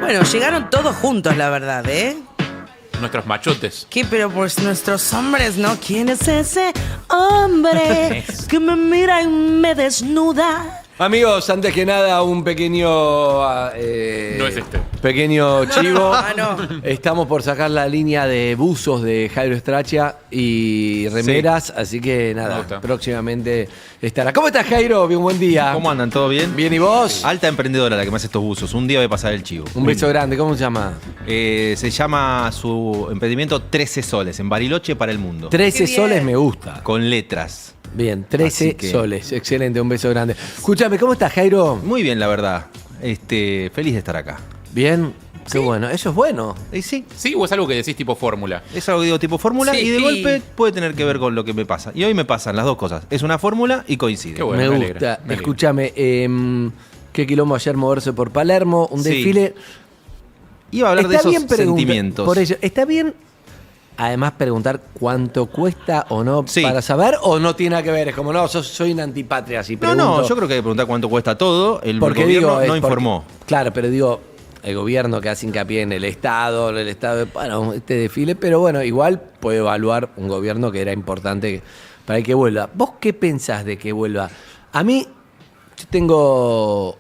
Bueno, llegaron todos juntos, la verdad, ¿eh? Nuestros machotes. ¿Qué? Pero pues nuestros hombres, ¿no? ¿Quién es ese hombre que me mira y me desnuda? Amigos, antes que nada, un pequeño... No es este. Pequeño chivo. No. Estamos por sacar la línea de buzos de Jairo Straccia y remeras, así que Me nada, gusta. próximamente estará. ¿Cómo estás, Jairo? Bien, buen día. ¿Cómo andan? ¿Todo bien? Bien, ¿y vos? Alta emprendedora la que me hace estos buzos. Un día voy a pasar el chivo. Un beso grande, ¿cómo se llama? Se llama su emprendimiento 13 soles, en Bariloche para el mundo. 13 Qué bien. soles me gusta. Con letras. Bien, 13 Así que- soles. Excelente, un beso grande. Escúchame, ¿cómo estás, Jairo? Muy bien, la verdad. Feliz de estar acá. Bien, qué bueno. Eso es bueno. Y sí, ¿Sí? ¿O es algo que decís tipo fórmula? es algo que digo tipo fórmula Sí. y de golpe puede tener que ver con lo que me pasa. Y hoy me pasan las dos cosas. Es una fórmula y coincide. Qué bueno, me me gusta. alegra, me alegra. Escúchame, qué quilombo ayer moverse por Palermo, un Sí. desfile. Iba a hablar de Está esos bien preguntar- sentimientos. Por ello, está bien, además, preguntar cuánto cuesta o no Sí. para saber, o no tiene nada que ver. Es como, no, soy una antipatria, si No, pregunto. no, yo creo que hay que preguntar cuánto cuesta todo. El Porque gobierno digo, no porque- informó. Claro, pero digo, el gobierno que hace hincapié en el Estado, bueno, este desfile, pero bueno, igual puede evaluar un gobierno que era importante para que vuelva. ¿Vos qué pensás de que vuelva? A mí, yo tengo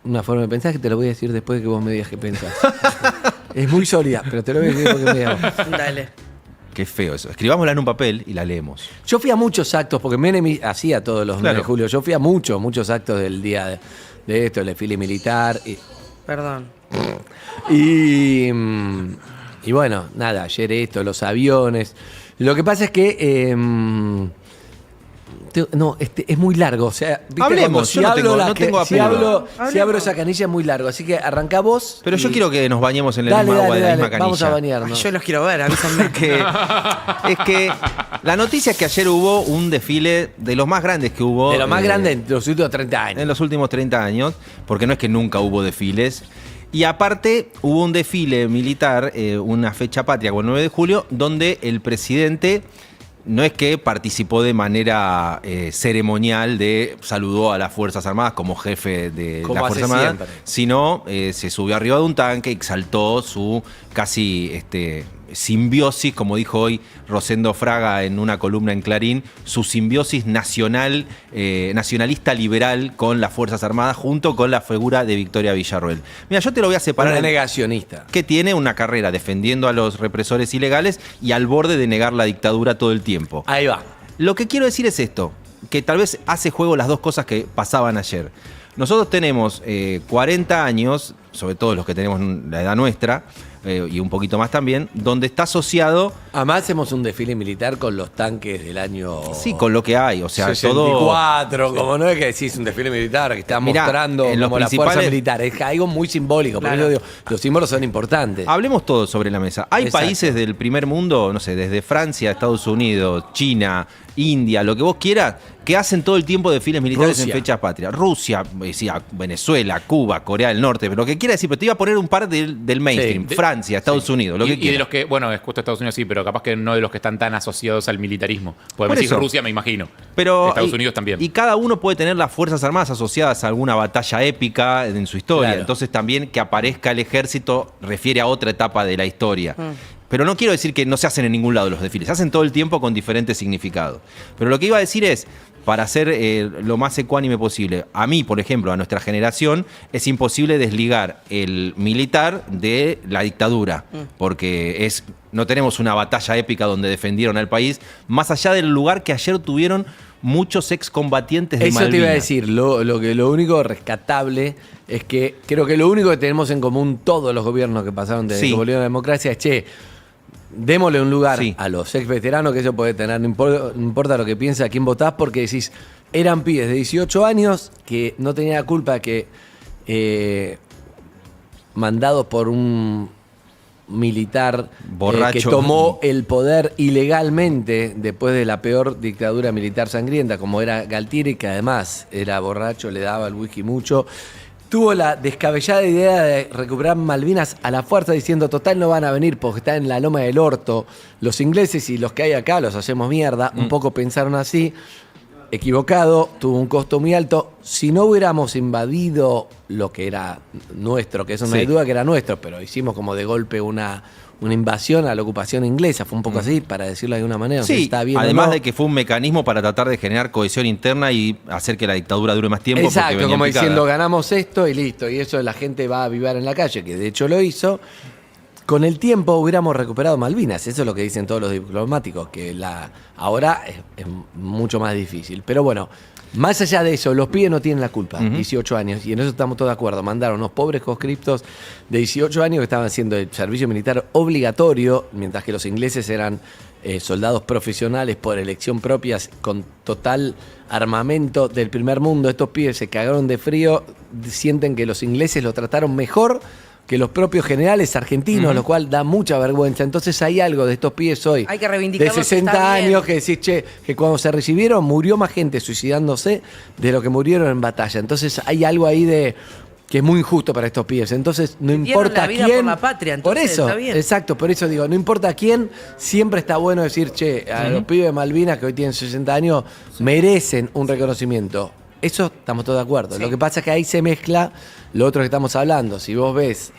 una forma de pensar que te lo voy a decir después de que vos me digas qué pensás. Es muy sólida, pero te lo voy a decir porque me digas. Dale. Qué feo eso. Escribámosla en un papel y la leemos. Yo fui a muchos actos, porque Menem hacía todos los 9 de Claro. julio. Yo fui a muchos actos del día de esto, el desfile militar. Perdón. Y bueno, nada, ayer esto, los aviones. Lo que pasa es que. Es muy largo. O sea, ¿viste? Hablemos, Cuando yo no tengo si apuro. abro esa canilla es muy largo. Así que arrancá vos. Pero yo y- quiero que nos bañemos en la Dale, misma agua dale, de la dale, misma canilla. vamos a Ay, bañarnos. yo los quiero ver, avísame. Es que la noticia es que ayer hubo un desfile de los más grandes que hubo. De lo más grande en los últimos 30 años. En los últimos 30 años, porque no es que nunca hubo desfiles. Y aparte hubo un desfile militar, una fecha patria con el 9 de julio, donde el presidente no es que participó de manera ceremonial saludó a las Fuerzas Armadas como jefe de Como las hace Fuerzas Armadas, siempre. sino se subió arriba de un tanque, exaltó su casi simbiosis, como dijo hoy Rosendo Fraga en una columna en Clarín, su simbiosis nacionalista liberal con las Fuerzas Armadas junto con la figura de Victoria Villarroel. Mira, yo te lo voy a separar. Una negacionista. Que tiene una carrera defendiendo a los represores ilegales y al borde de negar la dictadura todo el tiempo. Ahí va. Lo que quiero decir es esto, que tal vez hace juego las dos cosas que pasaban ayer. Nosotros tenemos 40 años, sobre todo los que tenemos la edad nuestra, y un poquito más también, donde está asociado, Además hacemos un desfile militar con los tanques del año... sí, con lo que hay, o sea, todo... 64, como no es que decís un desfile militar, que está Mirá, mostrando en los como la fuerza principales- militar. Es algo muy simbólico, por Claro. eso digo, los símbolos son importantes. Hablemos todo sobre la mesa. Hay Exacto. países del primer mundo, no sé, desde Francia, Estados Unidos, China, India, lo que vos quieras, que hacen todo el tiempo desfiles militares Rusia. en fechas patrias. Rusia, Venezuela, Cuba, Corea del Norte, pero lo que quiera decir, pero te iba a poner un par del mainstream. Sí. Francia, Estados Unidos, lo que Y de quieras. los que, bueno, es justo Estados Unidos sí, pero capaz que no de los que están tan asociados al militarismo. Por Podemos decir eso. Rusia, me imagino. Pero Estados Unidos también. Y cada uno puede tener las Fuerzas Armadas asociadas a alguna batalla épica en su historia. Claro. Entonces también que aparezca el ejército refiere a otra etapa de la historia. Pero no quiero decir que no se hacen en ningún lado los desfiles. Se hacen todo el tiempo con diferentes significados. Pero lo que iba a decir es, para ser lo más ecuánime posible, a mí, por ejemplo, a nuestra generación, es imposible desligar el militar de la dictadura. Porque no tenemos una batalla épica donde defendieron al país, más allá del lugar que ayer tuvieron muchos excombatientes de Eso Malvinas. te iba a decir, lo único rescatable es que creo que lo único que tenemos en común todos los gobiernos que pasaron desde Sí. que volvió la democracia es, che, démosle un lugar Sí. a los ex veteranos, que eso puede tener, no importa lo que piensa, a quién votás, porque decís, eran pibes de 18 años que no tenían la culpa que mandados por un militar Borracho. que tomó el poder ilegalmente después de la peor dictadura militar sangrienta, como era Galtieri, que además era borracho, le daba el whisky mucho. Tuvo la descabellada idea de recuperar Malvinas a la fuerza diciendo, total no van a venir porque están en la loma del orto. Los ingleses y los que hay acá los hacemos mierda. Un poco pensaron así. equivocado, tuvo un costo muy alto. Si no hubiéramos invadido lo que era nuestro, que eso no hay duda que era nuestro, pero hicimos como de golpe una invasión a la ocupación inglesa, fue un poco así, para decirlo de alguna manera. No sé si está bien además o no. de que fue un mecanismo para tratar de generar cohesión interna y hacer que la dictadura dure más tiempo. Exacto, como diciendo, ganamos esto y listo, y eso la gente va a vivir en la calle, que de hecho lo hizo. Con el tiempo hubiéramos recuperado Malvinas, eso es lo que dicen todos los diplomáticos, que ahora es mucho más difícil. Pero bueno, más allá de eso, los pibes no tienen la culpa, 18 años, y en eso estamos todos de acuerdo. Mandaron unos pobres conscriptos de 18 años que estaban haciendo el servicio militar obligatorio, mientras que los ingleses eran soldados profesionales por elección propia, con total armamento del primer mundo. Estos pibes se cagaron de frío, sienten que los ingleses lo trataron mejor que los propios generales argentinos, lo cual da mucha vergüenza. Entonces hay algo de estos pibes hoy, hay que de reivindicarlos, 60 está bien. años, que decís, che, que cuando se recibieron murió más gente suicidándose de lo que murieron en batalla. Entonces hay algo ahí de que es muy injusto para estos pibes. Entonces no Dieron importa la vida quién. por la patria, por entonces, eso, está bien. exacto, por eso digo, no importa quién, siempre está bueno decir, che, a los pibes de Malvinas que hoy tienen 60 años merecen un reconocimiento. Eso estamos todos de acuerdo. Lo que pasa es que ahí se mezcla lo otro que estamos hablando. Si vos ves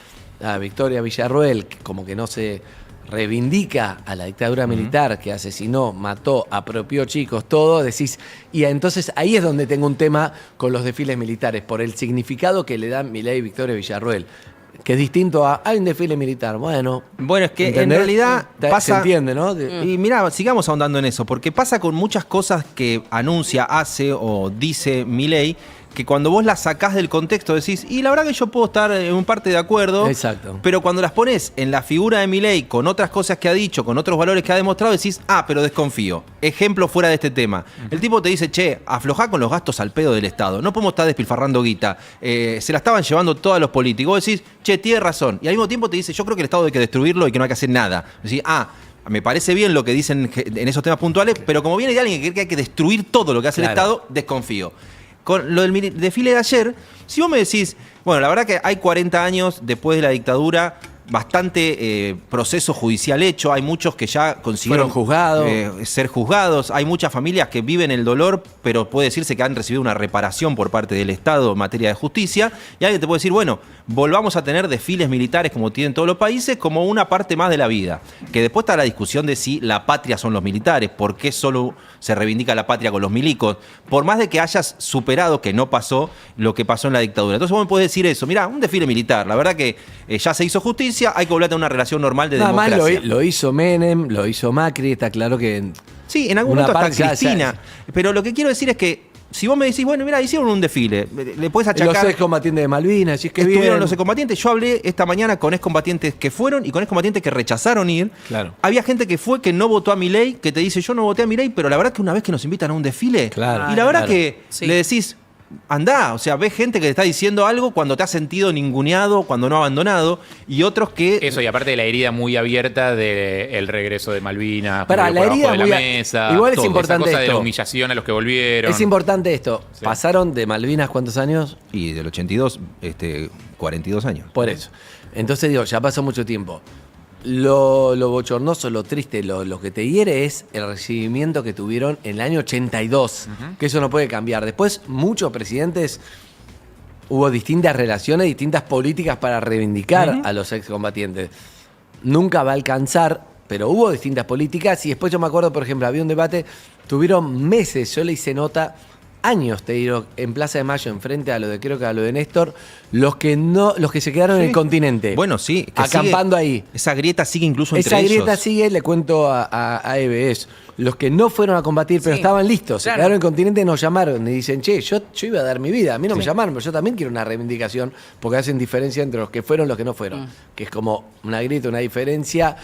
a Victoria Villarruel, que como que no se reivindica a la dictadura militar, que asesinó, mató, apropió chicos, todo, decís, y entonces ahí es donde tengo un tema con los desfiles militares, por el significado que le dan Milei y Victoria Villarruel, que es distinto a, hay un desfile militar, bueno. Bueno, es que ¿entendés? en realidad pasa... Se entiende, ¿no? Y mirá, sigamos ahondando en eso, porque pasa con muchas cosas que anuncia, hace o dice Milei, que cuando vos las sacás del contexto decís, y la verdad que yo puedo estar en un parte de acuerdo, Exacto. pero cuando las pones en la figura de Milei, con otras cosas que ha dicho, con otros valores que ha demostrado, decís, pero desconfío. Ejemplo fuera de este tema. El tipo te dice, che, aflojá con los gastos al pedo del Estado, no podemos estar despilfarrando guita, se la estaban llevando todos los políticos. Vos decís, che, tiene razón. Y al mismo tiempo te dice, yo creo que el Estado hay que destruirlo y que no hay que hacer nada. Decís, me parece bien lo que dicen en esos temas puntuales, pero como viene de alguien que cree que hay que destruir todo lo que hace el Estado, desconfío. Con lo del desfile de ayer, si vos me decís, bueno, la verdad que hay 40 años después de la dictadura, bastante proceso judicial hecho, hay muchos que ya consiguieron ser juzgados, hay muchas familias que viven el dolor, pero puede decirse que han recibido una reparación por parte del Estado en materia de justicia, y alguien te puede decir, bueno, volvamos a tener desfiles militares como tienen todos los países, como una parte más de la vida. Que después está la discusión de si la patria son los militares, por qué solo se reivindica la patria con los milicos, por más de que hayas superado, que no pasó, lo que pasó en la dictadura. Entonces vos me podés decir eso, mirá, un desfile militar, la verdad que ya se hizo justicia, hay que volver a tener una relación normal de democracia. Nada más lo hizo Menem, lo hizo Macri, está claro que... Sí, en algún momento está Cristina, pero lo que quiero decir es que si vos me decís, bueno, mira, hicieron un desfile, le podés achacar... Los excombatientes de Malvinas, si es que estuvieron bien. los excombatientes. Yo hablé esta mañana con excombatientes que fueron y con excombatientes que rechazaron ir. Claro. Había gente que fue, que no votó a Milei, que te dice, yo no voté a Milei, pero la verdad que una vez que nos invitan a un desfile, Claro. y la verdad Claro. que le decís, andá, o sea, ves gente que te está diciendo algo cuando te has sentido ninguneado, cuando no abandonado, y otros que... Eso, y aparte de la herida muy abierta del regreso de Malvinas, Pará, por la abajo herida de la muy mesa, igual es todo, importante esa cosa de esto. la humillación a los que volvieron. Es importante esto. Sí. Pasaron de Malvinas, ¿cuántos años? Y del 82, 42 años. Por eso. Entonces digo, ya pasó mucho tiempo. Lo bochornoso, lo triste, lo que te hiere es el recibimiento que tuvieron en el año 82, que eso no puede cambiar. Después, muchos presidentes, hubo distintas relaciones, distintas políticas para reivindicar a los excombatientes. Nunca va a alcanzar, pero hubo distintas políticas y después yo me acuerdo, por ejemplo, había un debate, tuvieron meses, yo le hice nota, años, te digo, en Plaza de Mayo, enfrente a lo de, creo que a lo de Néstor, los que se quedaron en el continente. Bueno, sí. Que acampando ahí. Esa grieta sigue incluso entre Esa ellos. grieta sigue, le cuento a EBS. Los que no fueron a combatir, pero Sí, estaban listos, claro. se quedaron en el continente, nos llamaron y dicen, che, yo iba a dar mi vida, a mí no me llamaron, pero yo también quiero una reivindicación, porque hacen diferencia entre los que fueron y los que no fueron, que es como una grieta, una diferencia,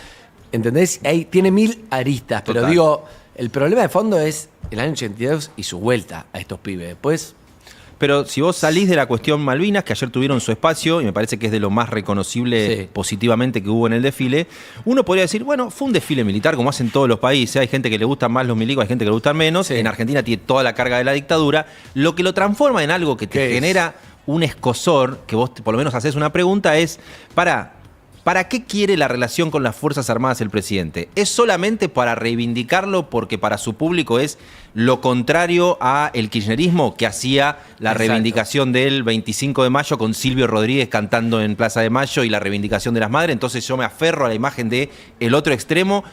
¿entendés? Ahí tiene 1000 aristas, pero Total. digo, el problema de fondo es el año 82 y su vuelta a estos pibes. Después, Pero si vos salís de la cuestión Malvinas, que ayer tuvieron su espacio, y me parece que es de lo más reconocible Sí. positivamente que hubo en el desfile, uno podría decir, bueno, fue un desfile militar como hacen todos los países, hay gente que le gustan más los milicos, hay gente que le gustan menos, Sí. en Argentina tiene toda la carga de la dictadura, lo que lo transforma en algo que te ¿Qué es? genera un escozor, que vos por lo menos haces una pregunta, es, ¿Para qué quiere la relación con las Fuerzas Armadas el presidente? ¿Es solamente para reivindicarlo porque para su público es lo contrario a el kirchnerismo que hacía la reivindicación del 25 de mayo con Silvio Rodríguez cantando en Plaza de Mayo y la reivindicación de las madres? Entonces yo me aferro a la imagen de el otro extremo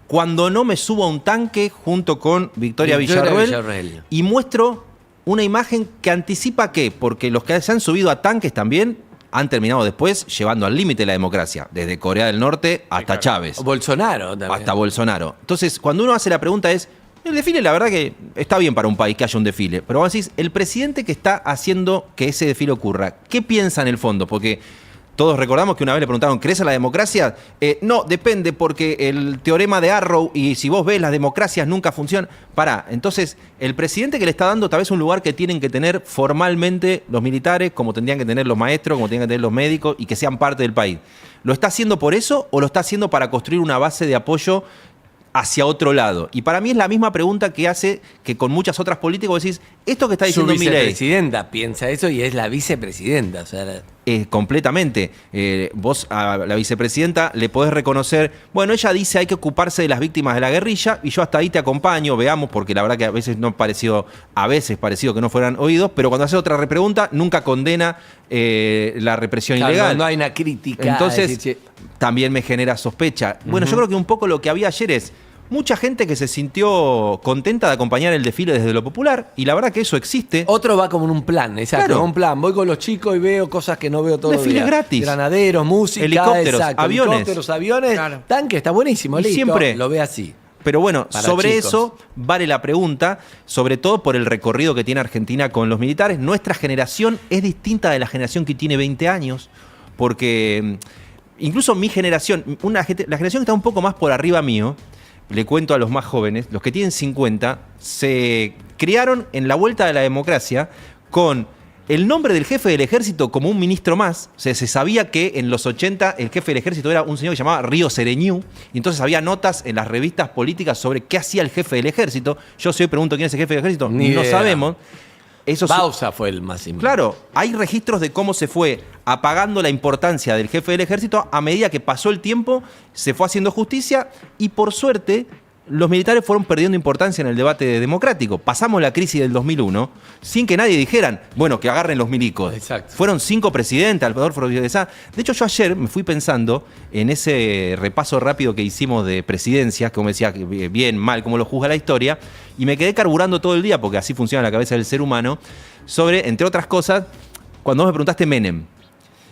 cuando no me subo a un tanque junto con Victoria Villarroel y muestro una imagen que anticipa ¿qué? Porque los que se han subido a tanques también han terminado después llevando al límite la democracia, desde Corea del Norte hasta Chávez. Bolsonaro también. Hasta Bolsonaro. Entonces, cuando uno hace la pregunta es, el desfile la verdad que está bien para un país que haya un desfile, pero vos decís, el presidente que está haciendo que ese desfile ocurra, ¿qué piensa en el fondo? Porque todos recordamos que una vez le preguntaron, ¿crees en la democracia? No, depende, porque el teorema de Arrow, y si vos ves, las democracias nunca funcionan. Pará, entonces, el presidente que le está dando tal vez un lugar que tienen que tener formalmente los militares, como tendrían que tener los maestros, como tendrían que tener los médicos, y que sean parte del país. ¿Lo está haciendo por eso o lo está haciendo para construir una base de apoyo hacia otro lado? Y para mí es la misma pregunta que hace que con muchas otras políticas vos decís, esto que está diciendo Milei. Su vicepresidenta piensa eso y es la vicepresidenta. O sea, completamente. Vos a la vicepresidenta le podés reconocer, bueno, ella dice hay que ocuparse de las víctimas de la guerrilla y yo hasta ahí te acompaño, veamos, porque la verdad que a veces pareció que no fueran oídos, pero cuando hace otra repregunta nunca condena la represión ilegal. No hay una crítica. Entonces, también me genera sospecha. Bueno, yo creo que un poco lo que había ayer es mucha gente que se sintió contenta de acompañar el desfile desde lo popular, y la verdad que eso existe. Otro va como en un plan, exacto, Claro. un plan. Voy con los chicos y veo cosas que no veo todos los días. Desfiles gratis. Granaderos, música, Helicópteros, exacto, aviones. helicópteros, aviones, Claro. tanque, está buenísimo, Y listo, siempre- lo ve así. Pero bueno, Para sobre chicos. eso vale la pregunta, sobre todo por el recorrido que tiene Argentina con los militares. Nuestra generación es distinta de la generación que tiene 20 años, porque incluso mi generación, la generación que está un poco más por arriba mío, le cuento a los más jóvenes, los que tienen 50, se criaron en la vuelta de la democracia con el nombre del jefe del ejército como un ministro más. O sea, se sabía que en los 80 el jefe del ejército era un señor que se llamaba Río Sereñú, y entonces había notas en las revistas políticas sobre qué hacía el jefe del ejército. Yo si hoy pregunto quién es el jefe del ejército, Ni no idea. sabemos. Eso sí- Bausa fue el más importante. Claro, hay registros de cómo se fue apagando la importancia del jefe del ejército a medida que pasó el tiempo, se fue haciendo justicia y por suerte los militares fueron perdiendo importancia en el debate democrático. Pasamos la crisis del 2001 sin que nadie dijeran, bueno, que agarren los milicos. Exacto. Fueron 5 presidentes, Adolfo Rodríguez de Sá. De hecho, yo ayer me fui pensando en ese repaso rápido que hicimos de presidencias, como decía, bien, mal, cómo lo juzga la historia, y me quedé carburando todo el día, porque así funciona la cabeza del ser humano, sobre, entre otras cosas, cuando vos me preguntaste Menem.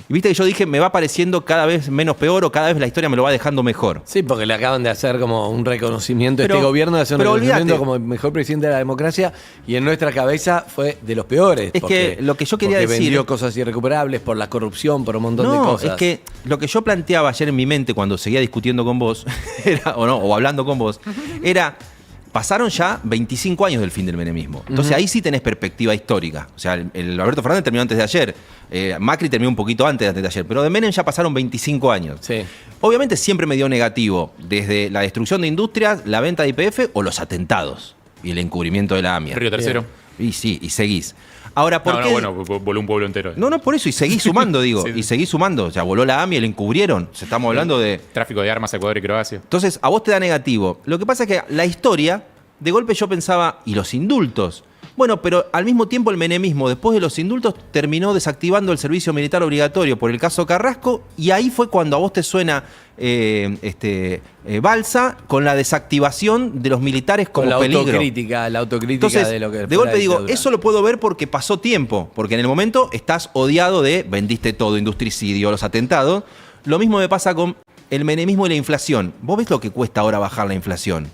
Y viste que yo dije, me va pareciendo cada vez menos peor o cada vez la historia me lo va dejando mejor. Sí, porque le acaban de hacer como un reconocimiento, Pero- este gobierno de hacer un pero reconocimiento olvídate. como el mejor presidente de la democracia, y en nuestra cabeza fue de los peores. Es que lo que yo quería porque decir- vendió cosas irrecuperables por la corrupción, por un montón de No, cosas. es que lo que yo planteaba ayer en mi mente cuando seguía discutiendo con vos, o hablando con vos, era, pasaron ya 25 años del fin del menemismo. Entonces ahí sí tenés perspectiva histórica. O sea, el Alberto Fernández terminó antes de ayer, Macri terminó un poquito antes de ayer, pero de Menem ya pasaron 25 años. Sí. Obviamente siempre me dio negativo, desde la destrucción de industrias, la venta de YPF o los atentados y el encubrimiento de la AMIA. Río Tercero. Y sí, y seguís. Ahora, ¿por No, qué? no, bueno, voló un pueblo entero. No, por eso, y seguís sumando, digo, Sí. y seguís sumando. O sea, voló la AMIA y la encubrieron. O sea, estamos hablando de... Tráfico de armas a Ecuador y Croacia. Entonces, a vos te da negativo. Lo que pasa es que la historia, de golpe yo pensaba, ¿y los indultos? Bueno, pero al mismo tiempo el menemismo, después de los indultos, terminó desactivando el servicio militar obligatorio por el caso Carrasco, y ahí fue cuando a vos te suena Balsa con la desactivación de los militares como Con la peligro. autocrítica Entonces, de lo que de fue golpe la digo, dictadura. eso lo puedo ver porque pasó tiempo, porque en el momento estás odiado de vendiste todo, industricidio, los atentados. Lo mismo me pasa con el menemismo y la inflación. Vos ves lo que cuesta ahora bajar la inflación.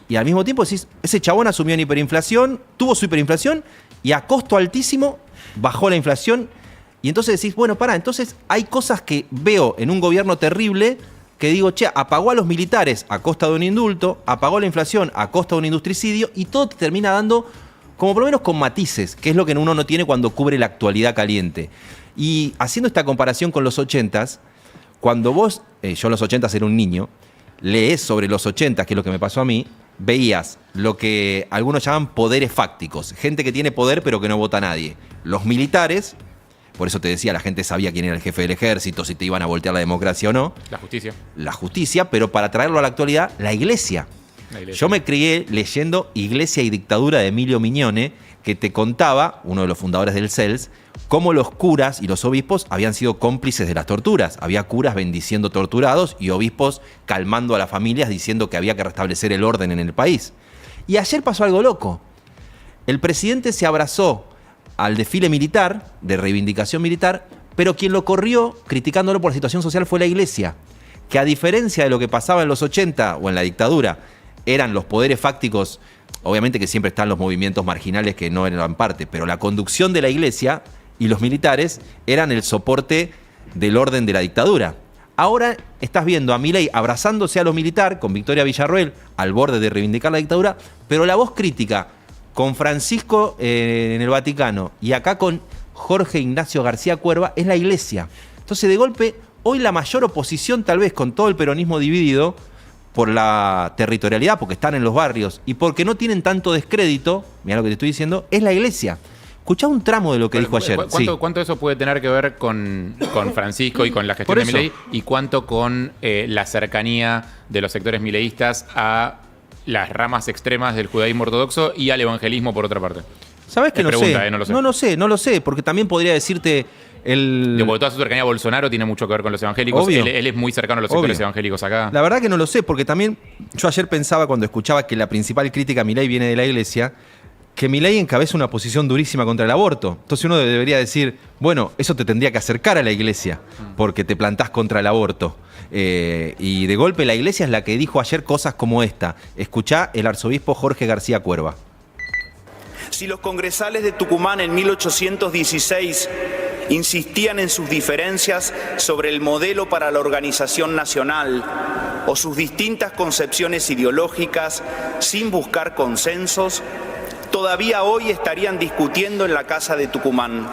Y al mismo tiempo decís, ese chabón asumió en hiperinflación, tuvo su hiperinflación y a costo altísimo bajó la inflación. Y entonces decís, bueno, pará, entonces hay cosas que veo en un gobierno terrible que digo, che, apagó a los militares a costa de un indulto, apagó la inflación a costa de un industricidio, y todo te termina dando, como por lo menos con matices, que es lo que uno no tiene cuando cubre la actualidad caliente. Y haciendo esta comparación con los 80s, cuando vos, yo en los 80s era un niño, lees sobre los 80s, que es lo que me pasó a mí, veías lo que algunos llaman poderes fácticos, gente que tiene poder pero que no vota a nadie. Los militares por eso te decía, la gente sabía quién era el jefe del ejército, si te iban a voltear la democracia o no. La justicia, pero para traerlo a la actualidad, la iglesia. Yo me crié leyendo Iglesia y Dictadura de Emilio Mignone, que te contaba, uno de los fundadores del CELS, cómo los curas y los obispos habían sido cómplices de las torturas. Había curas bendiciendo torturados y obispos calmando a las familias diciendo que había que restablecer el orden en el país. Y ayer pasó algo loco. El presidente se abrazó al desfile militar, de reivindicación militar, pero quien lo corrió criticándolo por la situación social fue la iglesia, que a diferencia de lo que pasaba en los 80 o en la dictadura, eran los poderes fácticos, obviamente que siempre están los movimientos marginales que no eran parte, pero la conducción de la iglesia y los militares eran el soporte del orden de la dictadura. Ahora estás viendo a Milei abrazándose a lo militar con Victoria Villarroel al borde de reivindicar la dictadura, pero la voz crítica con Francisco en el Vaticano y acá con Jorge Ignacio García Cuerva es la iglesia. Entonces, de golpe, hoy la mayor oposición, tal vez con todo el peronismo dividido, por la territorialidad, porque están en los barrios y porque no tienen tanto descrédito, mira lo que te estoy diciendo, es la iglesia. Escuchá un tramo de lo que dijo ayer. ¿Cuánto eso puede tener que ver con Francisco y con la gestión de Milei? ¿Y cuánto con la cercanía de los sectores mileístas a las ramas extremas del judaísmo ortodoxo y al evangelismo, por otra parte? ¿Sabes que no pregunta, sé? No lo sé, porque también podría decirte... Porque toda su cercanía a Bolsonaro tiene mucho que ver con los evangélicos. Él es muy cercano a los sectores evangélicos acá. La verdad que no lo sé, porque también yo ayer pensaba cuando escuchaba que la principal crítica a Milei viene de la iglesia, que Milei encabeza una posición durísima contra el aborto. Entonces uno debería decir, bueno, eso te tendría que acercar a la iglesia, porque te plantás contra el aborto. Y de golpe la iglesia es la que dijo ayer cosas como esta. Escuchá el arzobispo Jorge García Cuerva. Si los congresales de Tucumán en 1816 insistían en sus diferencias sobre el modelo para la organización nacional o sus distintas concepciones ideológicas sin buscar consensos, todavía hoy estarían discutiendo en la Casa de Tucumán,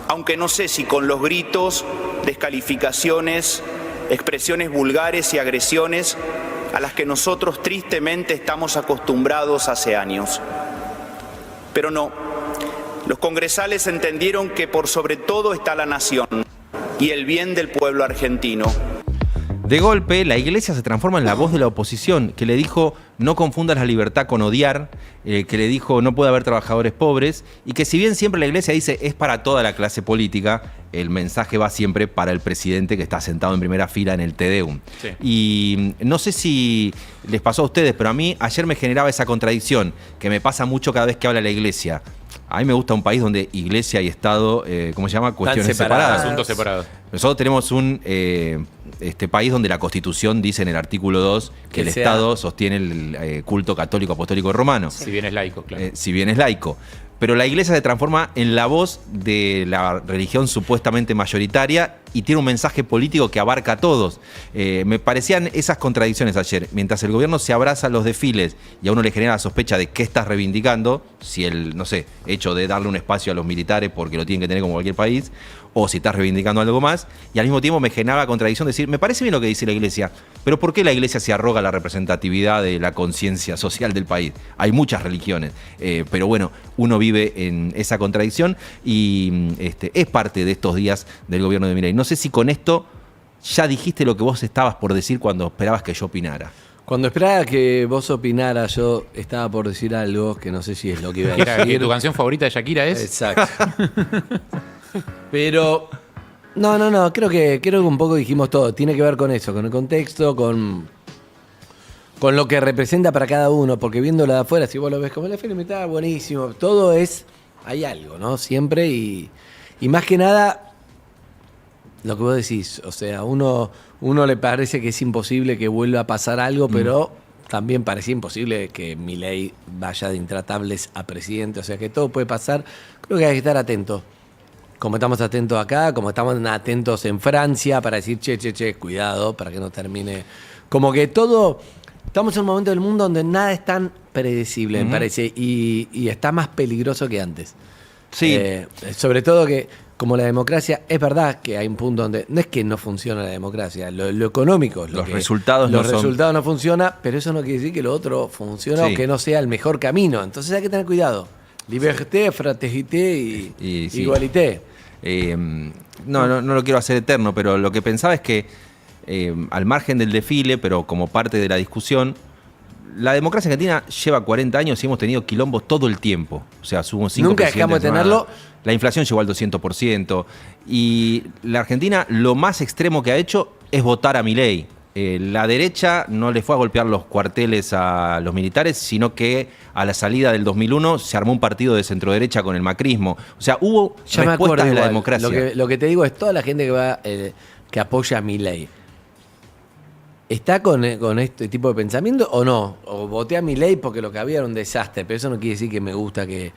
aunque no sé si con los gritos, descalificaciones, expresiones vulgares y agresiones a las que nosotros tristemente estamos acostumbrados hace años. Pero no, los congresales entendieron que por sobre todo está la nación y el bien del pueblo argentino. De golpe, la iglesia se transforma en la voz de la oposición, que le dijo no confundas la libertad con odiar, que le dijo no puede haber trabajadores pobres, y que si bien siempre la iglesia dice es para toda la clase política, el mensaje va siempre para el presidente que está sentado en primera fila en el Te Deum. Sí. Y no sé si les pasó a ustedes, pero a mí ayer me generaba esa contradicción, que me pasa mucho cada vez que habla la iglesia. A mí me gusta un país donde iglesia y Estado, ¿cómo se llama? Cuestiones separadas. Asuntos separados. Nosotros tenemos un país donde la Constitución dice en el artículo 2 que el Estado sostiene el culto católico apostólico romano. Si bien es laico, claro. Si bien es laico. Pero la iglesia se transforma en la voz de la religión supuestamente mayoritaria y tiene un mensaje político que abarca a todos. Me parecían esas contradicciones ayer. Mientras el gobierno se abraza a los desfiles y a uno le genera la sospecha de qué estás reivindicando, si el, no sé, hecho de darle un espacio a los militares porque lo tienen que tener como cualquier país, o si estás reivindicando algo más, y al mismo tiempo me generaba la contradicción de decir, me parece bien lo que dice la iglesia, pero ¿por qué la iglesia se arroga la representatividad de la conciencia social del país? Hay muchas religiones, pero bueno, uno vive en esa contradicción y es parte de estos días del gobierno de Milei. No sé si con esto ya dijiste lo que vos estabas por decir cuando esperabas que yo opinara. Cuando esperaba que vos opinaras, yo estaba por decir algo que no sé si es lo que iba a decir. ¿Que tu canción favorita de Shakira es? Exacto. Pero no, creo que un poco dijimos todo. Tiene que ver con eso, con el contexto, con lo que representa para cada uno. Porque viéndolo de afuera, si vos lo ves como la film está buenísimo, todo hay algo, ¿no? Siempre y más que nada, lo que vos decís, o sea, uno le parece que es imposible que vuelva a pasar algo, pero también parecía imposible que Milei vaya de intratables a presidente, o sea que todo puede pasar. Creo que hay que estar atentos. Como estamos atentos acá, como estamos atentos en Francia para decir, che, cuidado, para que no termine. Como que todo, estamos en un momento del mundo donde nada es tan predecible, me parece, y está más peligroso que antes. Sí. Sobre todo que, como la democracia, es verdad que hay un punto donde no es que no funciona la democracia, lo económico es lo los que resultados los resultados no funcionan, pero eso no quiere decir que lo otro funciona o que no sea el mejor camino. Entonces hay que tener cuidado. Liberté, fraternité y igualité. No lo quiero hacer eterno, pero lo que pensaba es que al margen del desfile, pero como parte de la discusión, la democracia argentina lleva 40 años y hemos tenido quilombos todo el tiempo. O sea, hubo 5 Nunca dejamos de tenerlo. La inflación llegó al 200%. Y la Argentina lo más extremo que ha hecho es votar a Milei. La derecha no le fue a golpear los cuarteles a los militares, sino que a la salida del 2001 se armó un partido de centroderecha con el macrismo. O sea, hubo respuestas de la democracia. Lo que te digo es toda la gente que apoya a Milei. ¿Está con este tipo de pensamiento o no? O voté a Milei porque lo que había era un desastre, pero eso no quiere decir que me gusta que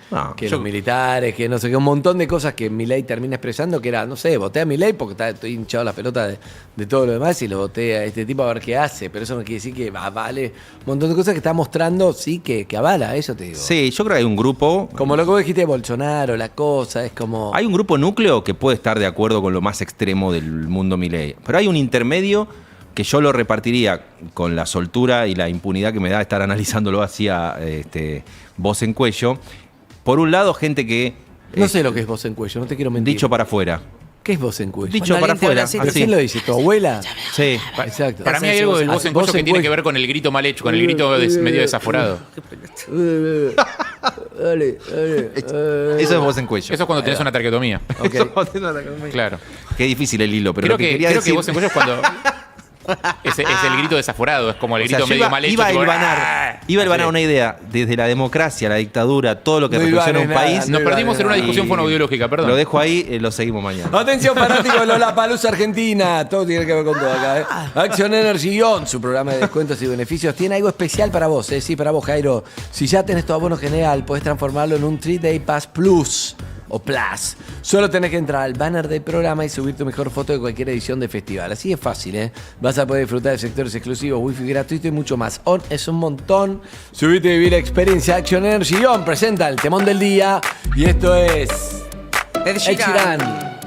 los militares, que no sé qué, un montón de cosas que Milei termina expresando, que era, no sé, voté a Milei porque estoy hinchado la pelota de todo lo demás y lo voté a este tipo a ver qué hace, pero eso no quiere decir que vale un montón de cosas que está mostrando, sí, que avala, eso te digo. Sí, yo creo que hay un grupo... Como lo que vos dijiste de Bolsonaro, la cosa, es como... Hay un grupo núcleo que puede estar de acuerdo con lo más extremo del mundo Milei, pero hay un intermedio que yo lo repartiría con la soltura y la impunidad que me da estar analizándolo así a voz en cuello. Por un lado, gente que... No sé lo que es voz en cuello, no te quiero mentir. Dicho para afuera. ¿Qué es voz en cuello? Dicho para afuera. ¿Quién lo dice? ¿Tu abuela? Sí. Exacto. Para mí hay algo del voz en cuello que tiene que ver con el grito mal hecho, con el grito medio desaforado. Eso es voz en cuello. Eso es cuando tenés una traqueotomía. Okay. Claro. Qué difícil el hilo, pero Creo lo que quería que decir... voz en cuello es cuando... Es el grito desaforado, es como el grito medio mal hecho. Iba a tipo, hilvanar una idea, desde la democracia, la dictadura, todo lo que reflexiona un país. Nos perdimos en una discusión fonoaudiológica, perdón. Lo dejo ahí, lo seguimos mañana. Atención, fanáticos de Lollapalooza Argentina. Todo tiene que ver con todo acá, ¿eh? Action Energy On, su programa de descuentos y beneficios, tiene algo especial para vos, ¿eh? Sí, para vos, Jairo. Si ya tenés tu abono general, podés transformarlo en un 3-Day Pass Plus o Plus. Solo tenés que entrar al banner del programa y subir tu mejor foto de cualquier edición de festival. Así es fácil, ¿eh? Vas a poder disfrutar de sectores exclusivos, wifi gratuito y mucho más. On es un montón. Subite y vivir la experiencia. Action Energy On presenta el temón del día. Y esto es... Ed Sheeran.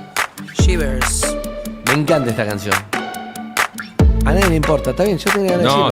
Shivers. Me encanta esta canción. A nadie le importa, está bien, yo tenía ganas de decirlo.